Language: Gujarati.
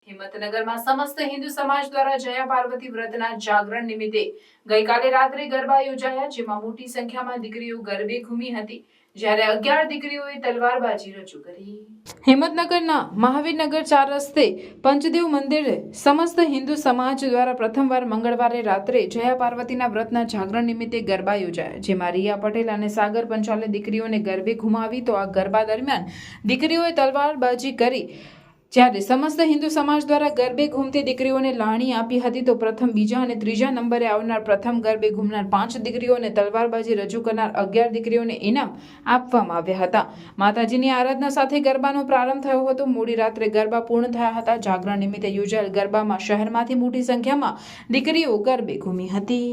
હિંમતનગરમાં સમસ્ત હિન્દુ સમાજ દ્વારા જયા પાર્વતી વ્રતના જાગરણ નિમિત્તે ગઈકાલે રાત્રે ગરબા યોજાયા, જેમાં મોટી સંખ્યામાં દીકરીઓ ગરબે ઘૂમી હતી, જ્યારે 11 દીકરીઓએ તલવારબાજી રજૂ કરી. હિંમતનગરના મહાવીરનગર 4 રસ્તે પંચદેવ મંદિરે સમસ્ત હિન્દુ સમાજ દ્વારા પ્રથમવાર મંગળવારે રાત્રે જયા પાર્વતીના વ્રતના જાગરણ નિમિત્તે ગરબા યોજાયા, જેમાં રિયા પટેલ અને સાગર પંચાલે દીકરીઓને ગરબે ઘુમાવી. તો આ ગરબા દરમિયાન દીકરીઓએ તલવારબાજી કરી, જ્યારે સમસ્ત હિન્દુ સમાજ દ્વારા ગરબે ઘૂમતી દીકરીઓને લાણી આપી હતી. તો પ્રથમ, બીજા અને ત્રીજા નંબરે આવનાર પ્રથમ ગરબે ઘૂમનાર 5 દીકરીઓને તલવારબાજી રજૂ કરનાર 11 દીકરીઓને ઇનામ આપવામાં આવ્યા હતા. માતાજીની આરાધના સાથે ગરબાનો પ્રારંભ થયો હતો. મોડી રાત્રે ગરબા પૂર્ણ થયા હતા. જાગરણ નિમિત્તે યોજાયેલ ગરબામાં શહેરમાંથી મોટી સંખ્યામાં દીકરીઓ ગરબે ઘૂમી હતી.